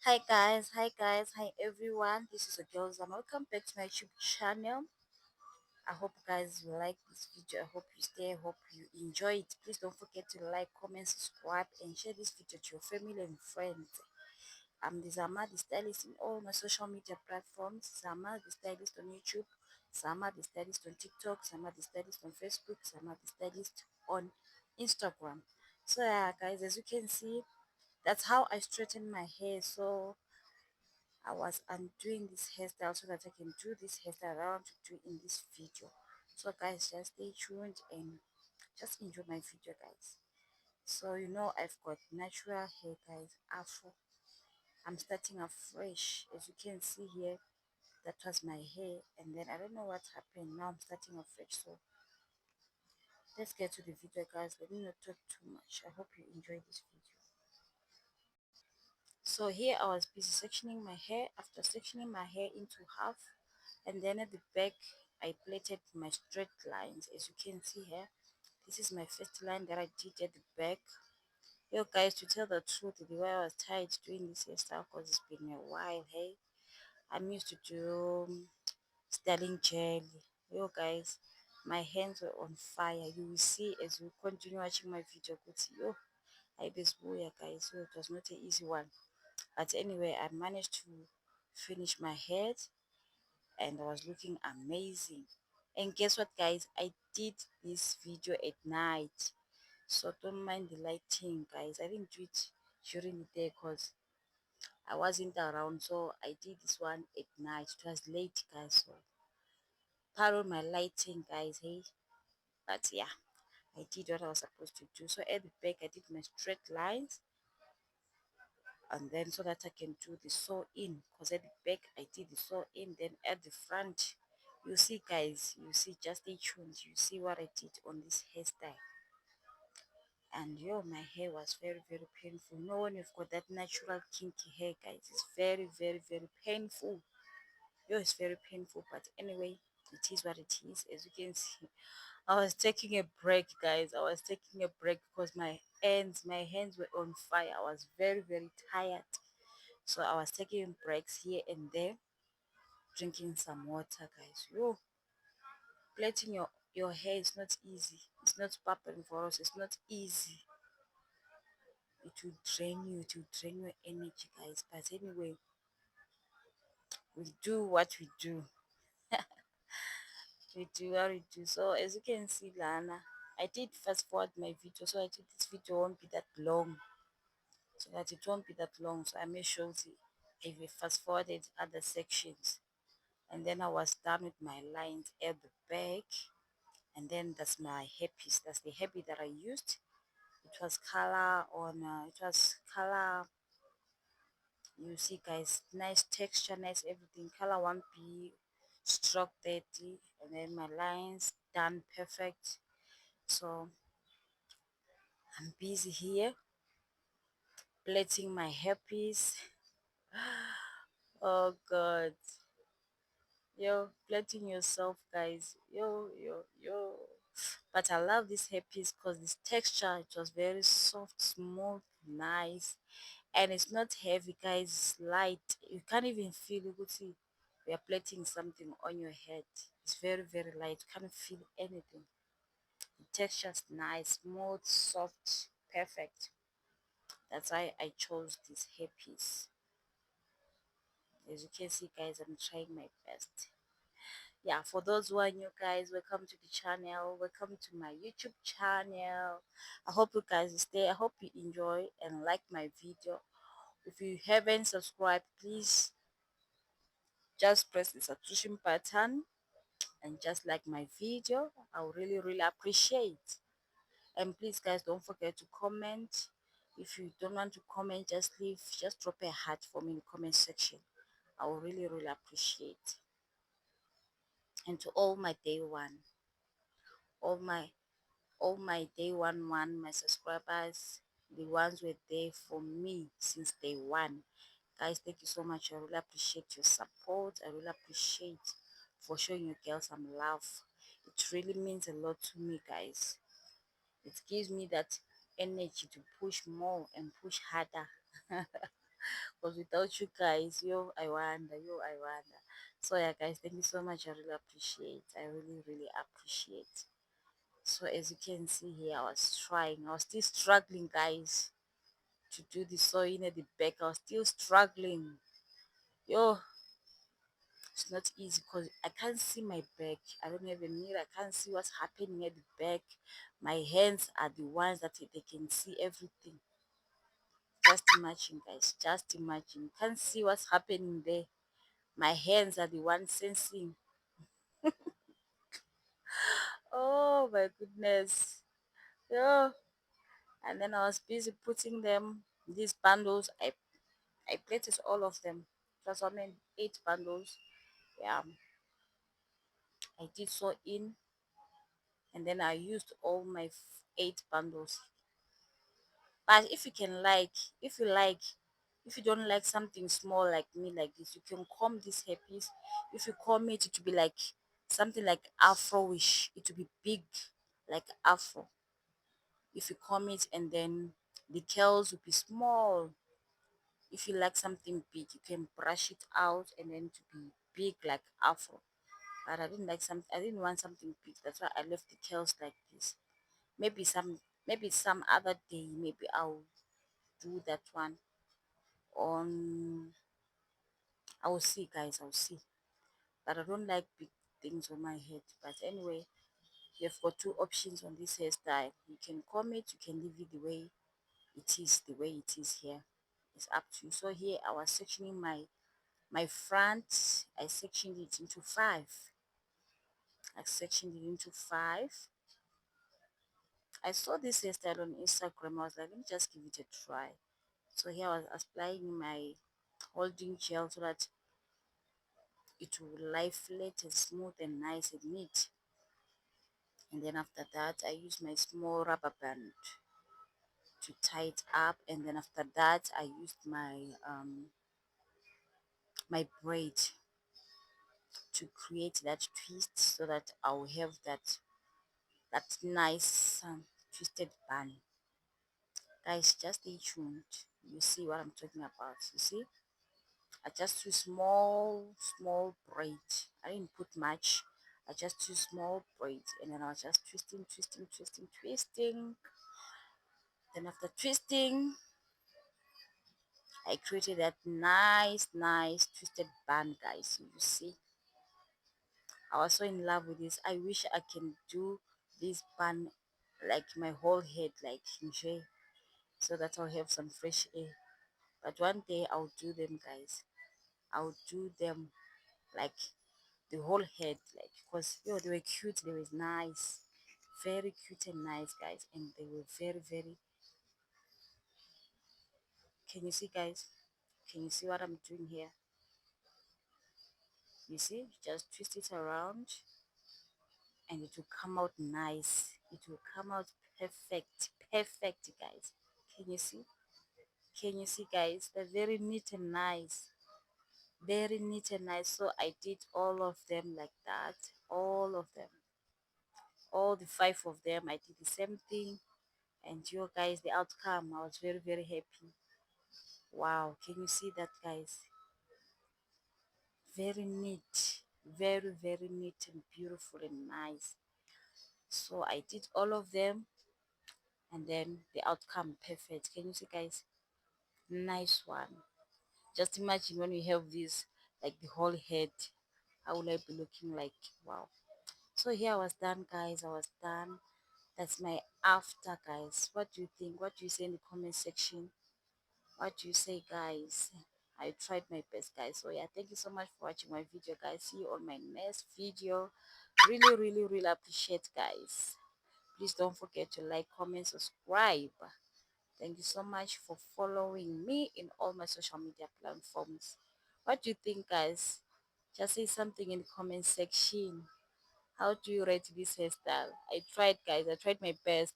Hi everyone. This is a girls and welcome back to my YouTube channel. I hope guys you like this video. I hope you stay. I hope you enjoy it. Please don't forget to like, comment, subscribe, and share this video to your family and friends. I'm the Zama the stylist in all my social media platforms. Zama the stylist on YouTube, Zama the stylist on TikTok, Zama the stylist on Facebook, Zama the stylist on Instagram. So yeah, guys, as you can see, that's how I straighten my hair. So I was undoing this hairstyle so that I can do this hairstyle I want to do in this video. So guys, just stay tuned and just enjoy my video, guys. So I've got natural hair, guys, afro. I'm starting afresh. As you can see here, that was my hair, and then I don't know what happened. Now I'm starting afresh. So let's get to the video, guys. Let me not talk too much. I hope you enjoy this video. So here I was busy sectioning my hair. After sectioning my hair into half, and then at the back I plaited my straight lines. As you can see here, this is my first line that I did at the back. Yo guys, to tell the truth, the way I was tired doing this hairstyle, because it's been a while. Hey, I'm used to do styling gel. Yo guys, my hands were on fire. You will see as we continue watching my video. Yo, I guys, so it was not an easy one, but anyway, I managed to finish my head and I was looking amazing. And guess what, guys? I did this video at night, so don't mind the lighting, guys. I didn't do it during the day because I wasn't around, so I did this one at night. It was late, guys, so pardon my lighting, guys. Hey, but yeah, I did what I was supposed to do. So at the back I did my straight lines, and then so that I can do the sew in, because at the back I did the sew in, then at the front, you see, guys, you see, just stay tuned, you see what I did on this hairstyle. And yo, my hair was very painful. No, when you've got that natural kinky hair, guys, it's very painful. Yo, it's very painful, but anyway, it is what it is. As you can see, I was taking a break, guys. I was taking a break because my hands were on fire. I was very tired. So I was taking breaks here and there, drinking some water, guys. Yo, plaiting your hair is not easy. It's not popping for us. It's not easy. It will drain you. It will drain your energy, guys. But anyway, we do what we do. We do what we do. So as you can see, Lana, I did fast forward my video, so I think this video won't be that long. So that it won't be that long. So I made sure I will fast forwarded other sections. And then I was done with my lines at the back, and then that's my hairpiece. That's the hairpiece that I used. It was color, you see, guys, nice texture, nice everything, color 1B, stroke 30, and then my lines done perfect. So I'm busy here plaiting my hairpiece. Oh god, yo, plaiting yourself, guys, yo. But I love this hairpiece because this texture, it was very soft, smooth, nice, and it's not heavy, guys. It's light. You can't even feel. You could see we are plaiting something on your head. It's very light. You can't feel anything. The texture's nice, smooth, soft, perfect. That's why I chose this hairpiece. As you can see, guys, I'm trying my best. Yeah, for those who are new, guys, welcome to the channel. Welcome to my YouTube channel. I hope you guys stay. I hope you enjoy and like my video. If you haven't subscribed, please just press the subscription button and just like my video. I would really appreciate. And please, guys, don't forget to comment. If you don't want to comment, just drop a heart for me in the comment section. I will really appreciate. And to all my day one, all my day one, my subscribers, the ones who were there for me since day one, guys, thank you so much. I really appreciate your support. I really appreciate for showing you girls some love. It really means a lot to me, guys. It gives me that energy to push more and push harder. because without you guys, I wonder. So yeah, guys, thank you so much. I really appreciate. I really, really appreciate. So as you can see here, I was trying. I was still struggling, guys, to do the sewing at the back. I was still struggling. Yo, it's not easy because I can't see my back. I don't have a mirror. I can't see what's happening at the back. My hands are the ones that they can see everything. Just imagine, guys. Just imagine. You can't see what's happening there. My hands are the ones sensing. Oh my goodness. Yeah. And then I was busy putting them, these bundles. I plated all of them. That's I mean 8 bundles. Yeah. I did so in, and then I used all my 8 bundles. But if you can like, if you like, if you don't like something small like me like this, you can comb this hairpiece. If you comb it, it will be like something like afro-ish. It will be big, like afro. If you comb it, and then the curls will be small. If you like something big, you can brush it out and then to be big like afro. But I didn't want something big. That's why I left the curls like this. Maybe some other day, maybe I'll do that one on. I will see, guys. I'll see. But I don't like big things on my head. But anyway, you've got 2 options on this hairstyle. You can comb it, you can leave it the way it is here. It's up to you. So here I was sectioning my front. I sectioned it into 5. I sectioned it into 5. I saw this hairstyle on Instagram. I was like, let me just give it a try. So here I was applying my holding gel so that it will lie flat and smooth and nice and neat. And then after that, I use my small rubber band to tie it up. And then after that, I used my braid to create that twist so that I'll have that nice twisted bun. Guys, just stay tuned. You see what I'm talking about. You see, I just use small braid. I didn't put much. I just use small braid, and then I was just twisting. Then after twisting, I created that nice twisted bun, guys. You see, I was so in love with this. I wish I can do this bun like my whole head, like Nje, so that I'll have some fresh air. But one day I'll do them, guys. I'll do them like the whole head, like, because yo, they were cute, they were nice, very cute and nice, guys, and they were very. Can you see, guys? Can you see what I'm doing here? You see, just twist it around and it will come out nice. It will come out perfect, guys. Can you see? Can you see, guys? They're very neat and nice. Very neat and nice. So I did all of them like that. All of them. All the 5 of them. I did the same thing. And you guys, the outcome, I was very happy. Wow. Can you see that, guys? Very neat. Very neat and beautiful and nice. So I did all of them, and then the outcome perfect. Can you see, guys? Nice one. Just imagine when we have this, like the whole head, how will I be looking like? Wow. So here I was done, guys. I was done. That's my after, guys. What do you think? What do you say in the comment section? What do you say, guys? I tried my best, guys. So yeah, thank you so much for watching my video, guys. See you on my next video. Really appreciate, guys. Please don't forget to like, comment, subscribe. Thank you so much for following me in all my social media platforms. What do you think, guys? Just say something in the comment section. How do you rate this hairstyle? I tried, guys. I tried my best.